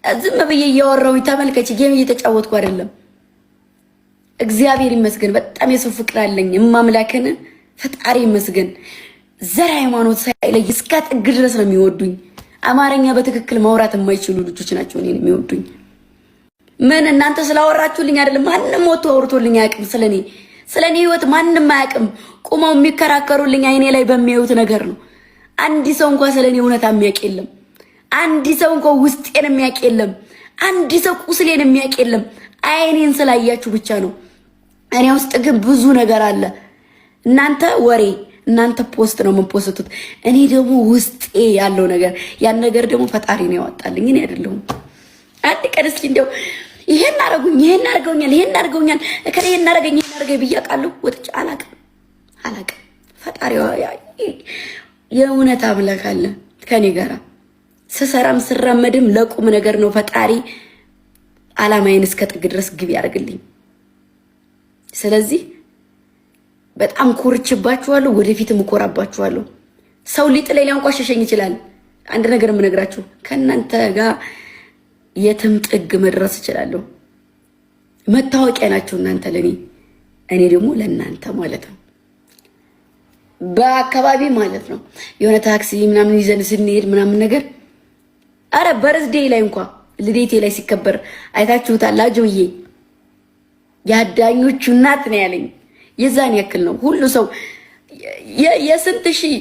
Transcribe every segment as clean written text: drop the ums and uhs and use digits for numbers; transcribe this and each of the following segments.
ዝም ብዬ እያወራሁኝ ተመልከች። ጌም እየተጫወትኩ አይደለም። እግዚአብሔር ይመስገን በጣም የሰው ፍቅር አለኝ። እማምላክን ፈጣሪ ይመስገን። ዘር ሃይማኖት ሳይለይ እስከ ጥግ ድረስ ነው የሚወዱኝ። አማርኛ በትክክል ማውራት የማይችሉ ልጆች ናቸው እኔን የሚወዱኝ። ምን እናንተ ስላወራችሁልኝ አይደለም። ማንም ወጥቶ አውርቶልኝ አያውቅም። ስለኔ ህይወት ማንም አያውቅም። ቁመው የሚከራከሩልኝ አይኔ ላይ በሚያዩት ነገር ነው። አንድ ሰው እንኳን ስለኔ እውነት የሚያውቅ የለም። አንድ ሰው እንኳን ውስጤን የሚያውቅ የለም። አንድ ሰው ቁስሌን የሚያውቅ የለም። አይኔን ስላያችሁ ብቻ ነው። እኔ ውስጥ ግን ብዙ ነገር አለ። እናንተ ወሬ፣ እናንተ ፖስት ነው የምንፖስቱት። እኔ ደግሞ ውስጤ ያለው ነገር ያን ነገር ደግሞ ፈጣሪ ነው ያወጣልኝ። እኔ አይደለሁም። አንድ ቀን እስኪ እንደው ይሄን አረጉኝ፣ ይሄን አርገውኛል፣ ይሄን አርገውኛል፣ እከሌ ይሄን አረገኝ፣ ይሄን አረገኝ ብያቃለሁ። ወጥቼ አላቅም። ፈጣሪ የእውነት አምላክ አለ ከኔ ጋር። ስሰራም ስራመድም ለቁም ነገር ነው። ፈጣሪ አላማዬን እስከ ጥግ ድረስ ግብ ያደርግልኝ። ስለዚህ በጣም ኮርችባችኋለሁ፣ ወደፊትም እኮራባችኋለሁ። ሰው ሊጥለኝ ሊያንቋሸሸኝ ይችላል። አንድ ነገር የምነግራችሁ ከእናንተ ጋር የትም ጥግ መድረስ እችላለሁ። መታወቂያ ናቸው እናንተ ለኔ፣ እኔ ደግሞ ለእናንተ ማለት ነው። በአካባቢ ማለት ነው የሆነ ታክሲ ምናምን ይዘን ስንሄድ ምናምን ነገር አረ በርዝዴ ላይ እንኳን ልዴቴ ላይ ሲከበር አይታችሁታል። አጆዬ ያዳኞቹ እናት ነው ያለኝ። የዛን ያክል ነው። ሁሉ ሰው የስንት ሺህ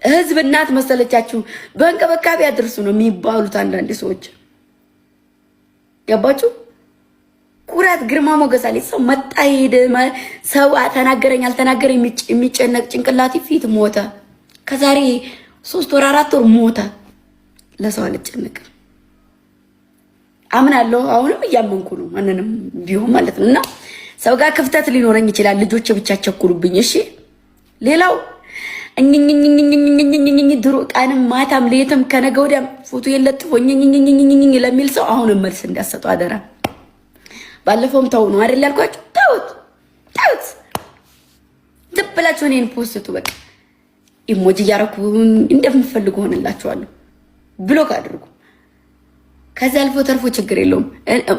ህዝብ እናት መሰለቻችሁ። በእንክብካቤ አድርሱ ነው የሚባሉት አንዳንድ ሰዎች። ገባችሁ? ኩራት ግርማ ሞገስ አለ። ሰው መጣ ሄደ፣ ሰው ተናገረኝ አልተናገረኝ የሚጨነቅ ጭንቅላቴ ፊት ሞተ። ከዛሬ 3 ወር 4 ወር ሞተ። ለሰው አልጨነቅም። አምናለሁ። አሁንም እያመንኩ ነው። ማንንም ቢሆን ማለት ነው። እና ሰው ጋር ክፍተት ሊኖረኝ ይችላል። ልጆች ብቻ ቸኩሉብኝ። እሺ ሌላው ድሮ ቀንም ማታም ሌትም ከነገ ወዲያም ፎቶ የለጥፎ ለሚል ሰው አሁንም መልስ እንዳሰጡ አደራ። ባለፈውም ተው ነው አይደል ያልኳችሁ? ተውት። ዝም ብላችሁ እኔን ፖስቱ። በቃ ኢሞጂ እያረኩ እንደምፈልጉ ሆነላችኋለሁ። ብሎክ አድርጉ። ከዛ አልፎ ተርፎ ችግር የለውም።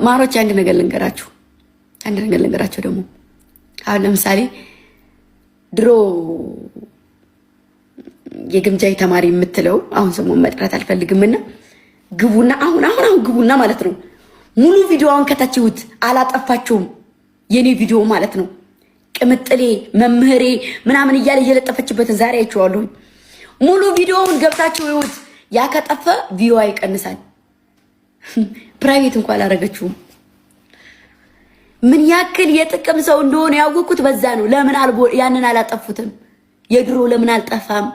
ማሮች አንድ ነገር ልንገራችሁ ደግሞ አሁን ለምሳሌ ድሮ የግምጃይ ተማሪ የምትለው አሁን ስሙን መጥራት አልፈልግምና ግቡና አሁን ግቡና ማለት ነው ሙሉ ቪዲዮውን ከታችሁት አላጠፋችሁም። የኔ ቪዲዮ ማለት ነው ቅምጥሌ መምህሬ ምናምን እያለ እየለጠፈችበትን ዛሬ አይቼዋለሁ። ሙሉ ቪዲዮውን ገብታችሁ ይሁት። ያ ከጠፈ ቪዲዮ ይቀንሳል። ፕራይቬት እንኳን አላረገችውም። ምን ያክል የጥቅም ሰው እንደሆነ ያወቁት በዛ ነው። ለምን ያንን አላጠፉትም? የድሮ ለምን አልጠፋም?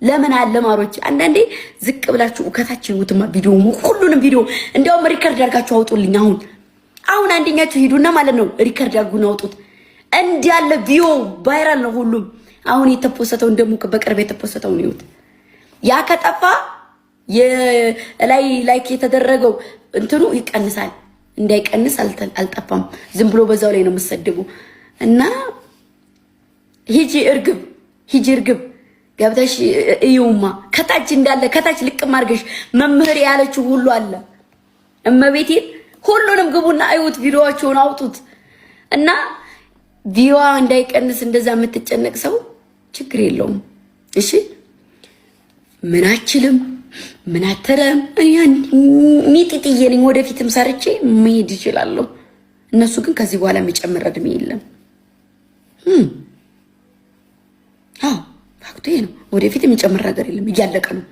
ለምን አለማሮች አንዳንዴ ዝቅ ብላችሁ ከታችሁ ይውትማ ቪዲዮ ሁሉንም ቪዲዮ እንደውም ሪከርድ አድርጋችሁ አውጡልኝ። አሁን አንደኛችሁ ሂዱና ማለት ነው ሪከርድ አድርጉና አውጡት። እንዲያለ ቪዲዮ ቫይራል ነው ሁሉም። አሁን የተፖሰተው እንደሙ በቅርብ የተፖሰተው ነው ይውት። ያ ከጠፋ ላይክ የተደረገው እንትኑ ይቀንሳል። እንዳይቀንስ አልጠፋም። ዝም ብሎ በዛው ላይ ነው የምትሰድቡ እና ሂጂ እርግብ ገብተሽ እዩማ። ከታች እንዳለ ከታች ልቅም አድርገሽ መምህር ያለችው ሁሉ አለ። እመቤቴን ሁሉንም ግቡና እዩት። ቪዲዮዋቸውን አውጡት እና ቪዲዮዋ እንዳይቀንስ እንደዛ የምትጨነቅ ሰው ችግር የለውም። እሺ ምን አችልም ምን አተረም ሚጥጥዬ ነኝ። ወደፊትም ሰርቼ መሄድ ይችላል። እነሱ ግን ከዚህ በኋላ የሚጨምር እድሜ የለም። ፋክቱ ይሄ ነው። ወደፊት የሚጨምር ነገር የለም። እያለቀ ነው።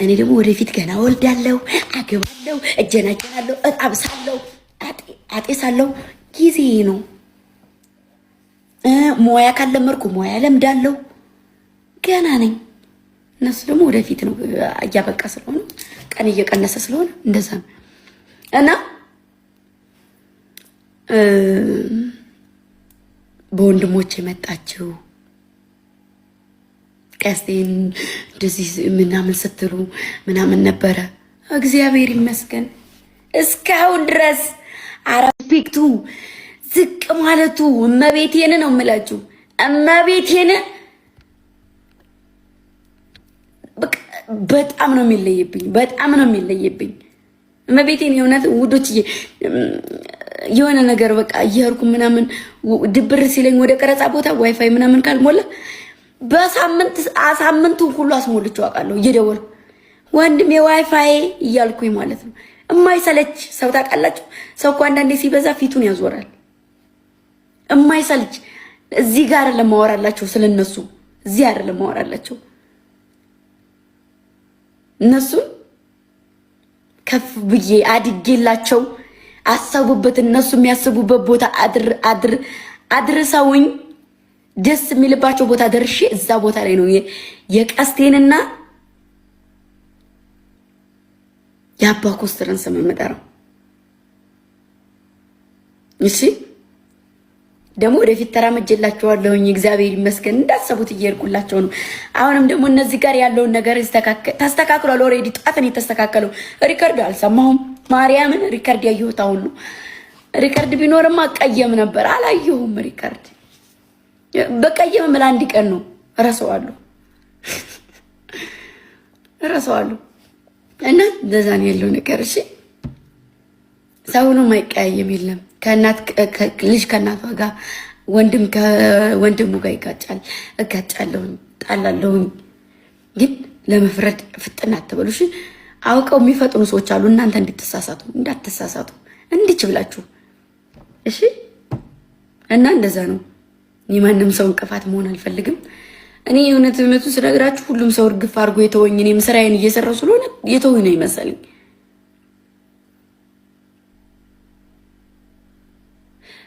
እኔ ደግሞ ወደፊት ገና ወልዳለሁ፣ አገባለሁ፣ እጀናጀናለሁ፣ እጣብሳለሁ፣ አጤሳለሁ። ጊዜ ነው። ሞያ ካለመርኩ ሞያ ለምዳለሁ። ገና ነኝ። እነሱ ደግሞ ወደፊት ነው። እያበቃ ስለሆነ ቀን እየቀነሰ ስለሆነ እንደዛ ነው እና በወንድሞች የመጣችው ቀስቴን እንደዚህ ምናምን ስትሉ ምናምን ነበረ። እግዚአብሔር ይመስገን እስካሁን ድረስ አራፒክቱ ዝቅ ማለቱ እመቤቴን ነው የምላችሁ። እመቤቴን በጣም ነው የሚለይብኝ፣ በጣም ነው የሚለይብኝ። እመቤቴን የእውነት ውዶችዬ የሆነ ነገር በቃ እየሄድኩ ምናምን ድብር ሲለኝ ወደ ቀረጻ ቦታ ዋይፋይ ምናምን ካልሞላ ሳምንቱ ሁሉ አስሞልቼው አውቃለሁ። እየደወልኩ ወንድሜ ዋይፋይ እያልኩኝ ማለት ነው። እማይሰለች ሰው ታውቃላችሁ። ሰው እኮ አንዳንዴ ሲበዛ ፊቱን ያዞራል። እማይሰለች እዚህ ጋር ለማወራላቸው ስለነሱ እዚህ አይደለም ማወራላቸው እነሱ ከፍ ብዬ አድጌላቸው አሰቡበት እነሱ የሚያስቡበት ቦታ አድርሰውኝ ደስ የሚልባቸው ቦታ ደርሼ እዛ ቦታ ላይ ነው የቀስቴንና የአባ ኮስተርን ስም የምጠራው። እሺ ደግሞ ወደፊት ተራመጀላቸዋለሁኝ። እግዚአብሔር ይመስገን እንዳሰቡት እየሄድኩላቸው ነው። አሁንም ደግሞ እነዚህ ጋር ያለውን ነገር ተስተካክሏል። ኦልሬዲ ጧትን የተስተካከለው ሪከርድ አልሰማሁም። ማርያምን ሪከርድ ያየሁት አሁን ነው። ሪከርድ ቢኖርማ አቀየም ነበር። አላየሁም ሪከርድ። በቀየም ለአንድ ቀን ነው እረሳዋለሁ። እና እንደዛ ነው ያለው ነገር። እሺ ሰውንም አይቀያየም የለም። ልጅ ከእናቷ ጋር ወንድም ከወንድሙ ጋር ይጋጫል። እጋጫለሁኝ፣ ጣላለሁኝ። ግን ለመፍረድ ፍጥና አትበሉ እሺ። አውቀው የሚፈጥኑ ሰዎች አሉ። እናንተ እንዳትሳሳቱ እንዲች ብላችሁ እሺ። እና እንደዛ ነው። የማንም ሰው እንቅፋት መሆን አልፈልግም። እኔ እውነቱን ስነግራችሁ ሁሉም ሰው እርግፍ አድርጎ የተወኝ፣ እኔም ስራዬን እየሰራሁ ስለሆነ የተወኝ ነው ይመስለኝ።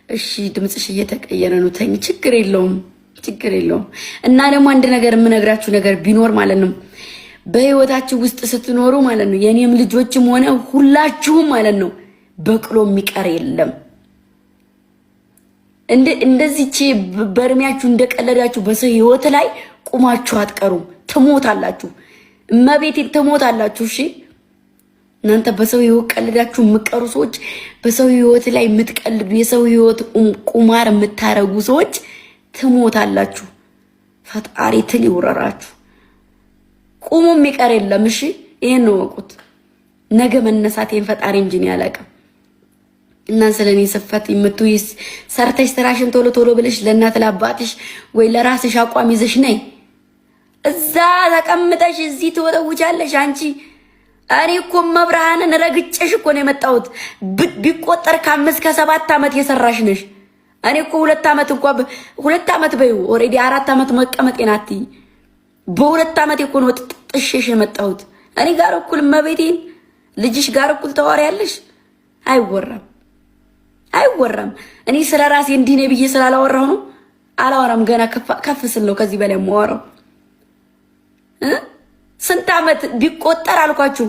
እሺ ድምጽሽ እየተቀየረ ነው። ተኝ፣ ችግር የለውም። እና ደግሞ አንድ ነገር የምነግራችሁ ነገር ቢኖር ማለት ነው በህይወታችሁ ውስጥ ስትኖሩ ማለት ነው የኔም ልጆችም ሆነ ሁላችሁም ማለት ነው በቅሎ የሚቀር የለም። እንደዚህ በእድሜያችሁ እንደቀለዳችሁ በሰው ህይወት ላይ ቁማችሁ አትቀሩም። ትሞታላችሁ። እመቤቴን ትሞታላችሁ። እሺ እናንተ በሰው ህይወት ቀልዳችሁ የምትቀሩ ሰዎች፣ በሰው ህይወት ላይ የምትቀልዱ የሰው ህይወት ቁማር የምታረጉ ሰዎች ትሞታላችሁ። ፈጣሪ ትል ይውረራችሁ። ቁሙ የሚቀር የለም። እሺ ይሄን ነው ወቁት። ነገ መነሳቴን ፈጣሪ እንጂ ነው ያላቀም። እና ስለኔ ሰፈት የምትይስ ሰርተሽ ስራሽን ቶሎ ብለሽ ለእናት ለአባትሽ ወይ ለራስሽ አቋም ይዘሽ ነይ። እዛ ተቀምጠሽ እዚህ ትወጠውቻለሽ አንቺ። እኔ እኮ መብርሃንን ረግጬሽ እኮ ነው የመጣሁት። ቢቆጠር ከ5 ከ7 ዓመት የሰራሽ ነሽ። እኔ እኮ 2 ዓመት እንኳን 2 ዓመት በይው ኦሬዲ 4 ዓመት መቀመጤን አትይ። በ2 ዓመት እኮ ነው ጥሽሽ የመጣሁት። እኔ ጋር እኩል መቤቴን ልጅሽ ጋር እኩል ተዋሪያለሽ። አይወራም። እኔ ስለ ራሴ እንዲህ ነኝ ብዬ ስላላወራሁ ነው። አላወራም። ገና ከፍ ስል ነው ከዚህ በላይ የማወራው። ስንት ዓመት ቢቆጠር አልኳችሁ።